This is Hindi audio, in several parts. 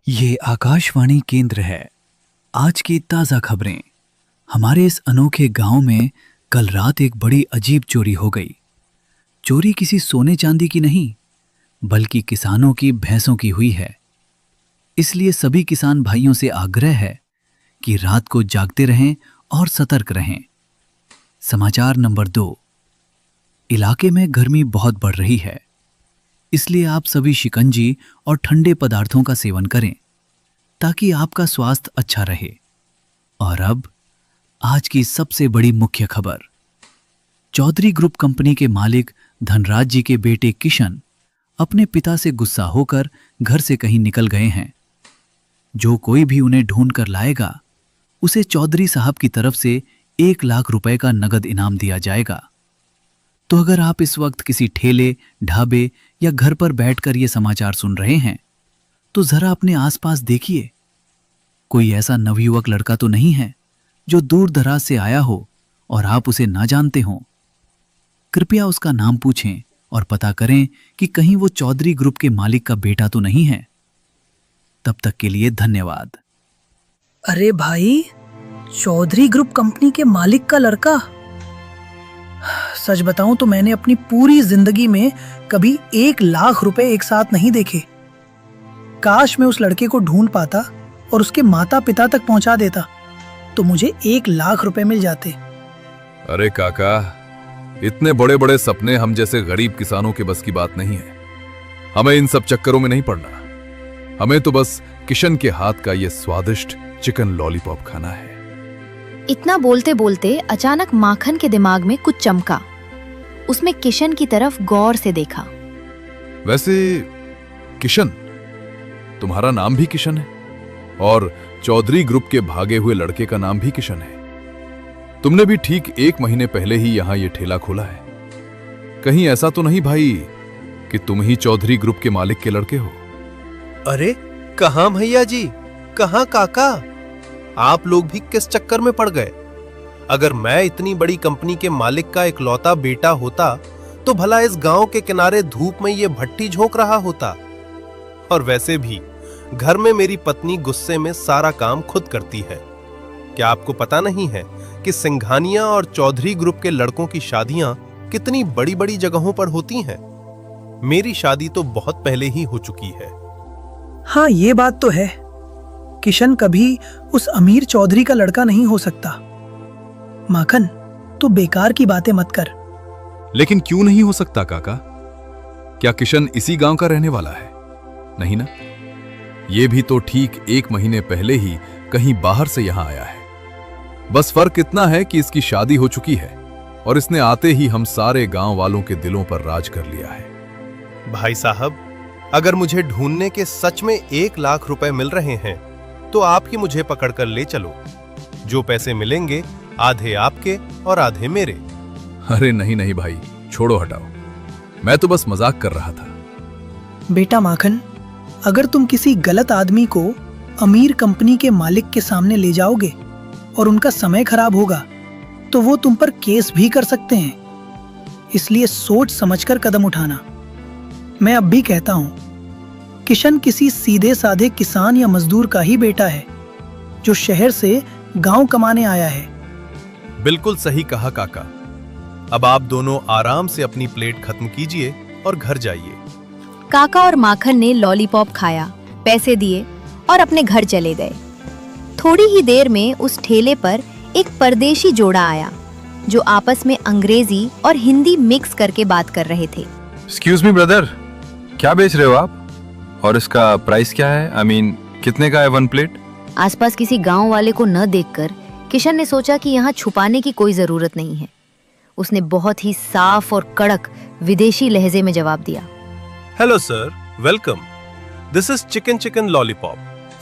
ये आकाशवाणी केंद्र है। आज की ताज़ा खबरें। हमारे इस अनोखे गांव में कल रात एक बड़ी अजीब चोरी हो गई। चोरी किसी सोने चांदी की नहीं, बल्कि किसानों की भैंसों की हुई है। इसलिए सभी किसान भाइयों से आग्रह है कि रात को जागते रहें और सतर्क रहें। समाचार नंबर 2। इलाके में गर्मी बहुत बढ़ रही है, इसलिए आप सभी शिकंजी और ठंडे पदार्थों का सेवन करें ताकि आपका स्वास्थ्य अच्छा रहे। और अब आज की सबसे बड़ी मुख्य खबर। चौधरी ग्रुप कंपनी के मालिक धनराज जी के बेटे किशन अपने पिता से गुस्सा होकर घर से कहीं निकल गए हैं। जो कोई भी उन्हें ढूंढ कर लाएगा, उसे चौधरी साहब की तरफ से 1 लाख रुपए का नगद इनाम दिया जाएगा। तो अगर आप इस वक्त किसी ठेले, ढाबे या घर पर बैठकर ये समाचार सुन रहे हैं, तो जरा अपने आसपास देखिए। कोई ऐसा नवयुवक लड़का तो नहीं है जो दूर दराज से आया हो और आप उसे ना जानते हो। कृपया उसका नाम पूछें और पता करें कि कहीं वो चौधरी ग्रुप के मालिक का बेटा तो नहीं है। तब तक के लिए धन्यवाद। अरे भाई, चौधरी ग्रुप कंपनी के मालिक का लड़का। सच बताऊं तो मैंने अपनी पूरी जिंदगी में कभी 1 लाख रुपए एक साथ नहीं देखे। काश मैं उस लड़के को ढूंढ पाता और उसके माता पिता तक पहुंचा देता, तो मुझे 1 लाख रुपए मिल जाते। अरे काका, इतने बड़े बड़े सपने हम जैसे गरीब किसानों के बस की बात नहीं है। हमें इन सब चक्करों में नहीं पड़ना। हमें तो बस किशन के हाथ का ये स्वादिष्ट चिकन लॉलीपॉप खाना है। इतना बोलते बोलते अचानक माखन के दिमाग में कुछ चमका। उसमें किशन की तरफ गौर से देखा। वैसे किशन, तुम्हारा नाम भी किशन है और चौधरी ग्रुप के भागे हुए लड़के का नाम भी किशन है। तुमने भी ठीक 1 महीने पहले ही यहां ये ठेला खोला है। कहीं ऐसा तो नहीं भाई कि तुम ही चौधरी ग्रुप के मालिक के लड़के हो? अरे कहां भैया जी, कहां काका, आप लोग भी किस चक्कर में पड़ गए? अगर मैं इतनी बड़ी कंपनी के मालिक का इकलौता बेटा होता तो भला इस गांव के किनारे धूप में ये भट्टी झोंक रहा होता। और वैसे भी घर में मेरी पत्नी गुस्से में सारा काम खुद करती है। क्या आपको पता नहीं है कि सिंघानिया और चौधरी ग्रुप के लड़कों की शादियां कितनी बड़ी बड़ी जगहों पर होती हैं? मेरी शादी तो बहुत पहले ही हो चुकी है। हाँ, ये बात तो है। किशन कभी उस अमीर चौधरी का लड़का नहीं हो सकता। माखन, तो बेकार की बातें मत कर। लेकिन क्यों नहीं हो सकता काका? क्या किशन इसी गांव का रहने वाला है? नहीं ना? ये भी तो ठीक 1 महीने पहले ही कहीं बाहर से यहां आया है। बस फर्क इतना है कि इसकी शादी हो चुकी है और इसने आते ही हम सारे गांव वालों के दिलों पर राज कर लिया है। भाई साहब, अगर मुझे ढूंढने के सच में 1 लाख रुपए मिल रहे हैं तो आप ही मुझे पकड़कर ले चलो। जो पैसे मिलेंगे आधे आपके और आधे मेरे। अरे नहीं नहीं भाई, छोड़ो हटाओ, मैं तो बस मजाक कर रहा था। बेटा माखन, अगर तुम किसी गलत आदमी को अमीर कंपनी के मालिक के सामने ले जाओगे और उनका समय खराब होगा, तो वो तुम पर केस भी कर सकते हैं। इसलिए सोच समझकर कदम उठाना। मैं अब भी कहता हूं, किशन किसी सीधे साधे किसान या मजदूर का ही बेटा है जो शहर से गांव कमाने आया है। बिल्कुल सही कहा काका। अब आप दोनों आराम से अपनी प्लेट खत्म कीजिए और घर जाइए। काका और माखन ने लॉलीपॉप खाया, पैसे दिए और अपने घर चले गए। थोड़ी ही देर में उस ठेले पर एक परदेशी जोड़ा आया जो आपस में अंग्रेजी और हिंदी मिक्स करके बात कर रहे थे। एक्सक्यूज मी ब्रदर, क्या बेच रहे हो आप? और इसका प्राइस क्या है? आई मीन, कितने का है 1 प्लेट? आसपास किसी गांव वाले को न देखकर किशन ने सोचा कि यहाँ छुपाने की कोई जरूरत नहीं है। उसने बहुत ही साफ और कड़क विदेशी लहजे में जवाब दिया। Hello sir, welcome. This is chicken lollipop,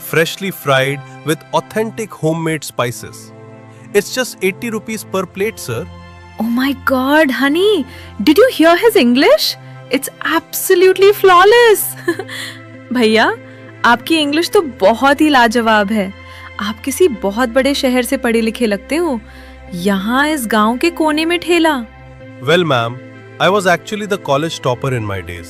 freshly fried with authentic homemade spices. It's just 80 rupees per plate sir. Oh my God, honey, did you hear his English? It's absolutely flawless. भैया, आपकी इंग्लिश तो बहुत ही लाजवाब है। आप किसी बहुत बड़े शहर से पढ़े लिखे लगते हो। यहाँ इस गांव के कोने में ठेला। Well ma'am, I was actually the college topper in my days.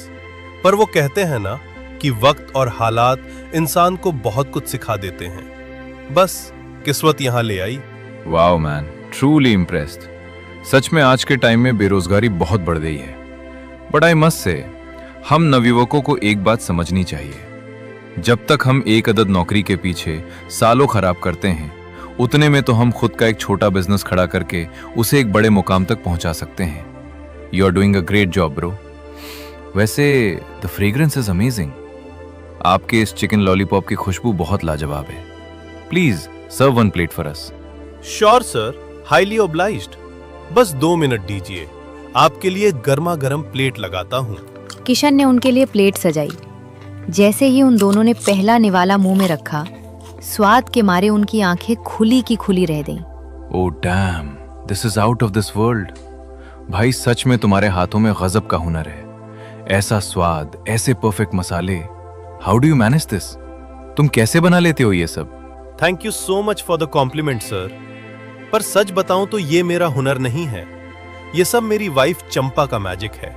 पर वो कहते हैं ना कि वक्त और हालात इंसान को बहुत कुछ सिखा देते हैं। बस किस्मत यहां ले आई। Wow man, truly impressed. सच में आज के टाइम में बेरोजगारी बहुत बढ़ गई है। बट आई मस्ट से, हम नवयुवकों को एक बात समझनी चाहिए। जब तक हम एक अदद नौकरी के पीछे सालों खराब करते हैं, उतने में तो हम खुद का एक छोटा बिजनेस खड़ा करके उसे एक बड़े मुकाम तक पहुंचा सकते हैं। You are doing a great job bro. वैसे द फ्रेग्रेंस इज अमेजिंग। आपके इस चिकन लॉलीपॉप की खुशबू बहुत लाजवाब है। Please serve one plate for us. Sure sir, highly obliged. बस 2 मिनट दीजिए, आपके लिए गर्मा गर्म प्लेट लगाता हूँ। किशन ने उनके लिए प्लेट सजाई। जैसे ही उन दोनों ने पहला निवाला मुंह में रखा, स्वाद के मारे उनकी आंखें खुली की खुली रह गईं। Oh damn, this is out of this world. भाई सच में तुम्हारे हाथों में गजब का हुनर है। ऐसा स्वाद, ऐसे परफेक्ट मसाले, how do you manage this? तुम कैसे बना लेते हो ये सब? Thank you so much for the compliment sir. पर सच बताऊं तो ये मेरा हुनर नहीं है, ये सब मेरी वाइफ चंपा का मैजिक है।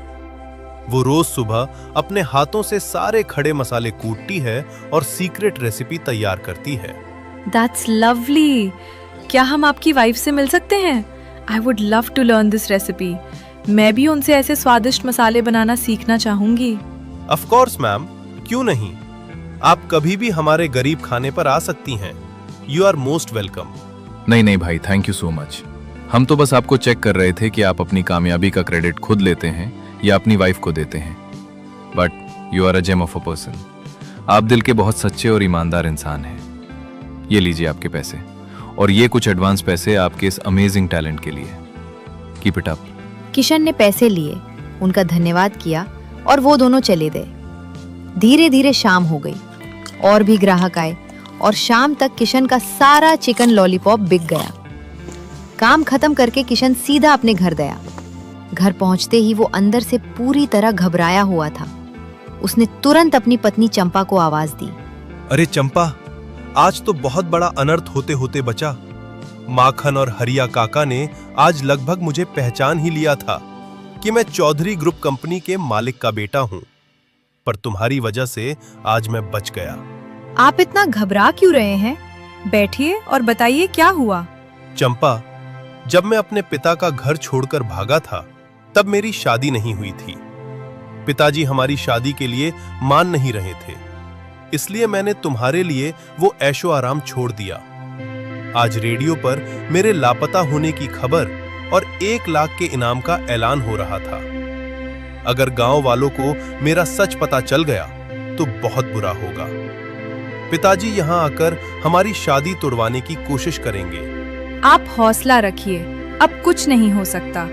वो रोज सुबह अपने हाथों से सारे खड़े मसाले कूटती है और सीक्रेट रेसिपी तैयार करती है। That's lovely. क्या हम आपकी वाइफ से मिल सकते हैं? I would love to learn this recipe. मैं भी उनसे ऐसे स्वादिष्ट मसाले बनाना सीखना चाहूंगी। ऑफ कोर्स मैम, क्यों नहीं। आप कभी भी हमारे गरीब खाने पर आ सकती हैं। You are most welcome. नहीं नहीं भाई, थैंक यू सो मच। हम तो बस आपको चेक कर रहे थे कि आप अपनी कामयाबी का क्रेडिट खुद लेते हैं या अपनी वाइफ को देते हैं। But you are a gem of a person. आप दिल के बहुत सच्चे और ईमानदार इंसान हैं। ये लीजिए आपके पैसे, और ये कुछ एडवांस पैसे आपके इस अमेजिंग टैलेंट के लिए। Keep it up. किशन ने पैसे लिए, उनका धन्यवाद किया और वो दोनों चले गए। धीरे धीरे शाम हो गई, और भी ग्राहक आए और शाम तक किशन का सारा चिकन लॉलीपॉप बिक गया। काम खत्म करके किशन सीधा अपने घर गया। घर पहुंचते ही वो अंदर से पूरी तरह घबराया हुआ था। उसने तुरंत अपनी पत्नी चंपा को आवाज दी। अरे चंपा, आज तो बहुत बड़ा अनर्थ होते होते बचा। माखन और हरिया काका ने आज लगभग मुझे पहचान ही लिया था कि मैं चौधरी ग्रुप कंपनी के मालिक का बेटा हूं, पर तुम्हारी वजह से आज मैं बच गया। आप इतना घबरा क्यों रहे हैं? बैठिए और बताइए क्या हुआ। चंपा, जब मैं अपने पिता का घर छोड़कर भागा था, तब मेरी शादी नहीं हुई थी। पिताजी हमारी शादी के लिए मान नहीं रहे थे, इसलिए मैंने तुम्हारे लिए वो ऐशो आराम छोड़ दिया। आज रेडियो पर मेरे लापता होने की खबर और 1 लाख के इनाम का ऐलान हो रहा था। अगर गांव वालों को मेरा सच पता चल गया तो बहुत बुरा होगा। पिताजी यहां आकर हमारी शादी तोड़वाने की कोशिश करेंगे। आप हौसला रखिए, अब कुछ नहीं हो सकता।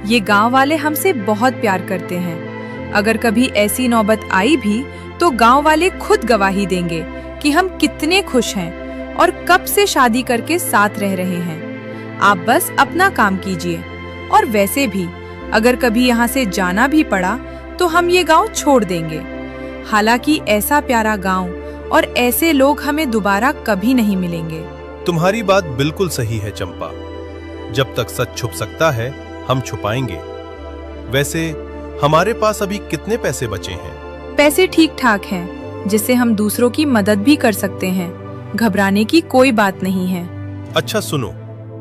ये गांव वाले हमसे बहुत प्यार करते हैं। अगर कभी ऐसी नौबत आई भी तो गांव वाले खुद गवाही देंगे कि हम कितने खुश हैं और कब से शादी करके साथ रह रहे हैं। आप बस अपना काम कीजिए। और वैसे भी अगर कभी यहाँ से जाना भी पड़ा तो हम ये गांव छोड़ देंगे। हालांकि ऐसा प्यारा गांव और ऐसे लोग हमें दोबारा कभी नहीं मिलेंगे। तुम्हारी बात बिल्कुल सही है चंपा। जब तक सच छुप सकता है, हम छुपाएंगे। वैसे हमारे पास अभी कितने पैसे बचे हैं? पैसे ठीक ठाक हैं, जिससे हम दूसरों की मदद भी कर सकते हैं। घबराने की कोई बात नहीं है। अच्छा सुनो,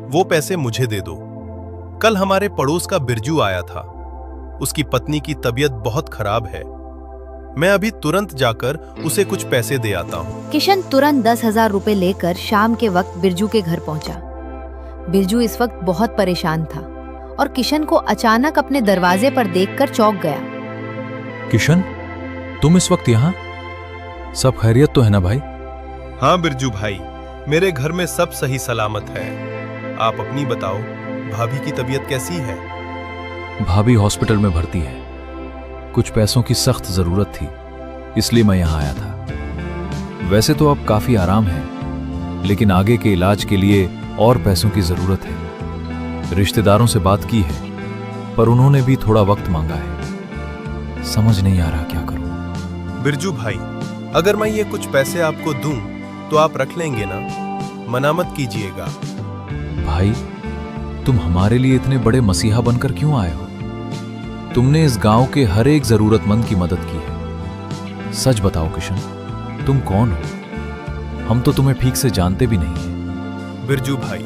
वो पैसे मुझे दे दो। कल हमारे पड़ोस का बिरजू आया था। उसकी पत्नी की तबीयत बहुत खराब है। मैं अभी तुरंत जाकर उसे कुछ पैसे दे आता हूँ। किशन तुरंत 10,000 रुपए लेकर शाम के वक्त बिरजू के घर पहुंचा। बिरजू इस वक्त बहुत परेशान था और किशन को अचानक अपने दरवाजे पर देखकर चौंक गया। किशन, तुम इस वक्त यहाँ? सब खैरियत तो है ना भाई? हाँ बिरजू भाई, मेरे घर में सब सही सलामत है। आप अपनी बताओ, भाभी की तबीयत कैसी है? भाभी हॉस्पिटल में भर्ती है। कुछ पैसों की सख्त जरूरत थी, इसलिए मैं यहाँ आया था। वैसे तो अब काफी आराम है, लेकिन आगे के इलाज के लिए और पैसों की जरूरत है। रिश्तेदारों से बात की है, पर उन्होंने भी थोड़ा वक्त मांगा है। समझ नहीं आ रहा क्या करूं। बिरजू भाई, अगर मैं ये कुछ पैसे आपको दूं तो आप रख लेंगे ना? मना मत कीजिएगा। भाई, तुम हमारे लिए इतने बड़े मसीहा बनकर क्यों आए हो? तुमने इस गांव के हर एक जरूरतमंद की मदद की है। सच बताओ किशन, तुम कौन हो? हम तो तुम्हें ठीक से जानते भी नहीं हैं। बिरजू भाई,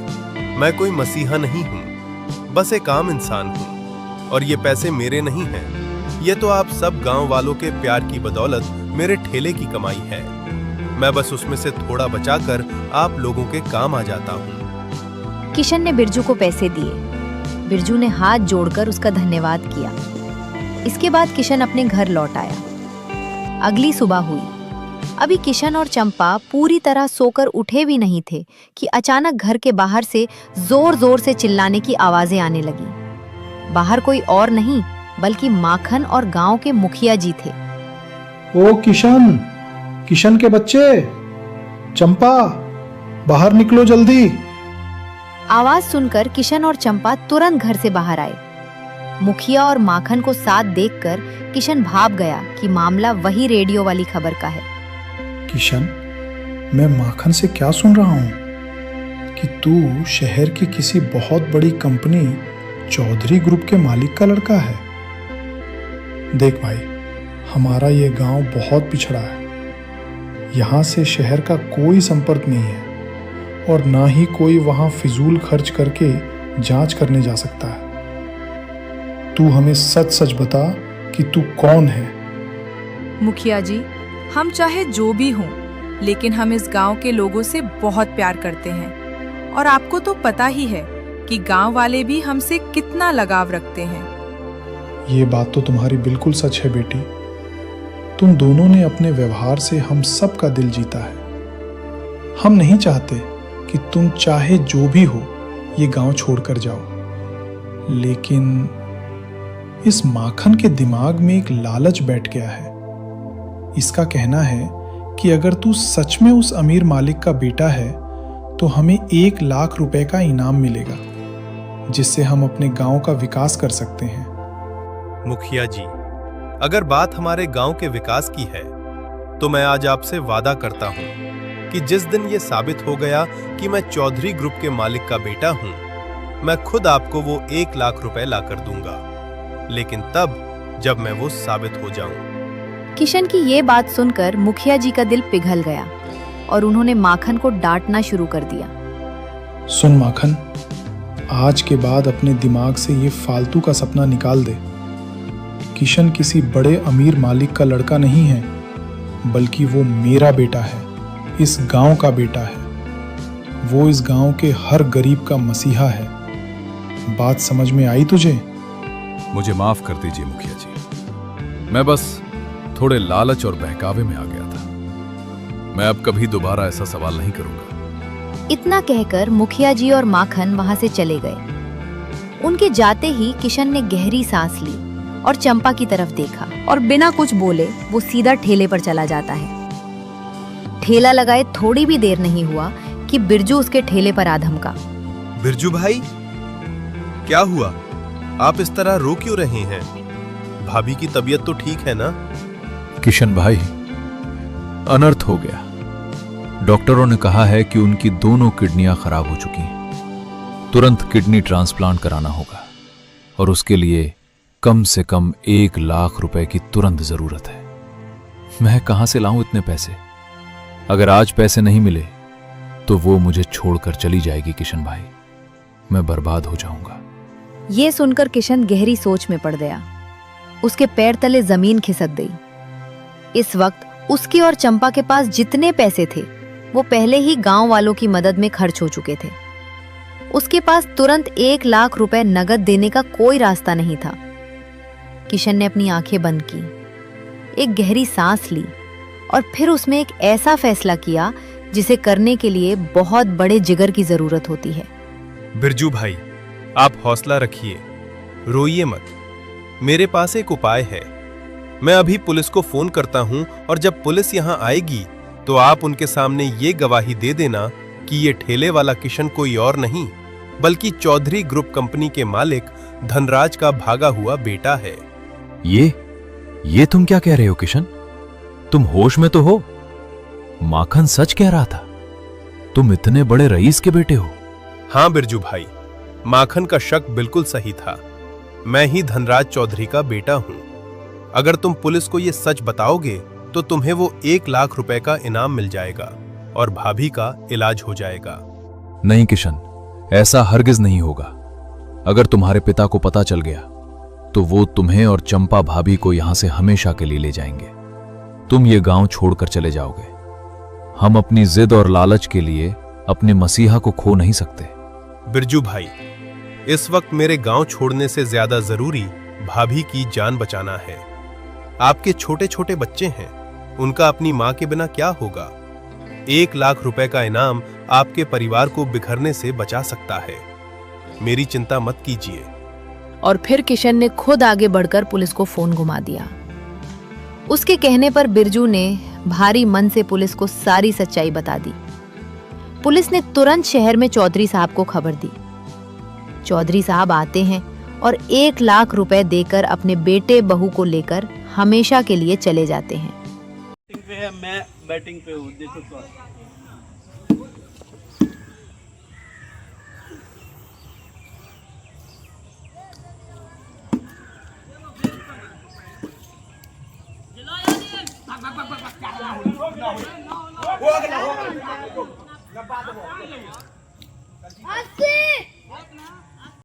मैं कोई मसीहा नहीं हूँ, बस एक आम इंसान हूँ। और ये पैसे मेरे नहीं हैं, ये तो आप सब गांव वालों के प्यार की बदौलत मेरे ठेले की कमाई है। मैं बस उसमें से थोड़ा बचाकर आप लोगों के काम आ जाता हूँ। किशन ने बिरजू को पैसे दिए। बिरजू ने हाथ जोड़कर उसका धन्यवाद किया। इसके बाद किशन अपने घर लौट आया। अगली सुबह हुई। अभी किशन और चंपा पूरी तरह सोकर उठे भी नहीं थे कि अचानक घर के बाहर से जोर जोर से चिल्लाने की आवाजें आने लगी। बाहर कोई और नहीं बल्कि माखन और गांव के मुखिया जी थे। ओ किशन, किशन के बच्चे, चंपा, बाहर निकलो जल्दी। आवाज सुनकर किशन और चंपा तुरंत घर से बाहर आए। मुखिया और माखन को साथ देखकर किशन भाप गया कि मामला वही रेडियो वाली खबर का है। किशन, मैं माखन से क्या सुन रहा हूँ कि तू शहर की किसी बहुत बड़ी कंपनी चौधरी ग्रुप के मालिक का लड़का है। देख भाई, हमारा ये गांव बहुत पिछड़ा है। यहाँ से शहर का कोई संपर्क नहीं है और ना ही कोई वहाँ फिजूल खर्च करके जांच करने जा सकता है। तू हमें सच सच बता कि तू कौन है। मुखिया जी, हम चाहे जो भी हों, लेकिन हम इस गांव के लोगों से बहुत प्यार करते हैं और आपको तो पता ही है कि गांव वाले भी हमसे कितना लगाव रखते हैं। ये बात तो तुम्हारी बिल्कुल सच है बेटी। तुम दोनों ने अपने व्यवहार से हम सब का दिल जीता है। हम नहीं चाहते कि तुम चाहे जो भी हो ये गांव छोड़कर जाओ, लेकिन इस माखन के दिमाग में एक लालच बैठ गया है। इसका कहना है कि अगर तू सच में उस अमीर मालिक का बेटा है तो हमें 1 लाख रुपए का इनाम मिलेगा, जिससे हम अपने गांव का विकास कर सकते हैं। मुखिया जी, अगर बात हमारे गांव के विकास की है तो मैं आज आपसे वादा करता हूं कि जिस दिन ये साबित हो गया कि मैं चौधरी ग्रुप के मालिक का बेटा हूं, मैं खुद आपको वो 1 लाख रुपए ला कर दूंगा, लेकिन तब जब मैं वो साबित हो जाऊं। किशन की ये बात सुनकर मुखिया जी का दिल पिघल गया और उन्होंने माखन को डांटना शुरू कर दिया। सुन माखन, आज के बाद अपने दिमाग से ये फालतू का सपना निकाल दे। किशन किसी बड़े अमीर मालिक का लड़का नहीं है, बल्कि वो मेरा बेटा है, इस गांव का बेटा है। वो इस गांव के हर गरीब का मसीहा है। बात समझ में आई तुझे? मुझे माफ कर दीजिए मुखिया जी, मैं बस थोड़े लालच और बहकावे में आ गया था। मैं अब कभी दोबारा ऐसा सवाल नहीं करूंगा। इतना कहकर मुखिया जी और माखन वहां से चले गए। उनके जाते ही किशन ने गहरी सांस ली और चंपा की तरफ देखा और बिना कुछ बोले वो सीधा ठेले पर चला जाता है। ठेला लगाए थोड़ी भी देर नहीं हुआ कि बिरजू उसके ठेले पर आ धमका। बिरजू भाई, क्या हुआ? आप इस तरह रो क्यों रहे हैं? भाभी की तबीयत तो ठीक है ना? किशन भाई, अनर्थ हो गया। डॉक्टरों ने कहा है कि उनकी दोनों किडनियां खराब हो चुकी हैं। तुरंत किडनी ट्रांसप्लांट कराना होगा और उसके लिए कम से कम 1 लाख रुपए की तुरंत जरूरत है। मैं कहां से लाऊं इतने पैसे? अगर आज पैसे नहीं मिले तो वो मुझे छोड़कर चली जाएगी किशन भाई। मैं बर्बाद हो जाऊंगा। ये सुनकर किशन गहरी सोच में पड़ गया। उसके पैर तले जमीन खिसक गई। इस वक्त उसके और चंपा के पास जितने पैसे थे वो पहले ही गांव वालों की मदद में खर्च हो चुके थे। उसके पास तुरंत 1 लाख रुपए नगद देने का कोई रास्ता नहीं था। किशन ने अपनी आंखें बंद की, एक गहरी सांस ली और फिर उसमें एक ऐसा फैसला किया जिसे करने के लिए बहुत बड़े जिगर की जरूरत होती है। बिरजू भाई, आप हौसला रखिए, रोइए मत। मेरे पास एक उपाय है। मैं अभी पुलिस को फोन करता हूं और जब पुलिस यहां आएगी तो आप उनके सामने ये गवाही दे देना कि ये ठेले वाला किशन कोई और नहीं बल्कि चौधरी ग्रुप कंपनी के मालिक धनराज का भागा हुआ बेटा है। ये तुम क्या कह रहे हो किशन? तुम होश में तो हो? माखन सच कह रहा था। तुम इतने बड़े रईस के बेटे हो? हाँ बिरजू भाई, माखन का शक बिल्कुल सही था। मैं ही धनराज चौधरी का बेटा हूं। अगर तुम पुलिस को यह सच बताओगे तो तुम्हें वो 1 लाख रुपए का इनाम मिल जाएगा और भाभी का इलाज हो जाएगा। नहीं किशन, ऐसा हरगिज नहीं होगा। अगर तुम्हारे पिता को पता चल गया तो वो तुम्हें और चंपा भाभी को यहां से हमेशा के लिए ले जाएंगे। तुम ये गांव छोड़कर चले जाओगे। हम अपनी जिद और लालच के लिए अपने मसीहा को खो नहीं सकते। बिरजू भाई, इस वक्त मेरे गांव छोड़ने से ज्यादा जरूरी भाभी की जान बचाना है। आपके छोटे छोटे बच्चे हैं, उनका अपनी मां के बिना क्या होगा। 1 लाख रुपए का इनाम आपके परिवार को बिखरने से बचा सकता है। मेरी चिंता मत कीजिए। और फिर किशन ने खुद आगे बढ़कर पुलिस को फोन घुमा दिया। उसके कहने पर बिरजू ने भारी मन से पुलिस को सारी सच्चाई बता दी। पुलिस ने तुरंत शहर में चौधरी साहब को खबर दी। चौधरी साहब आते हैं और 1 लाख रुपए देकर अपने बेटे बहू को लेकर हमेशा के लिए चले जाते हैं। मैं बैटिंग पे हूँ, देखो तो। अस्सी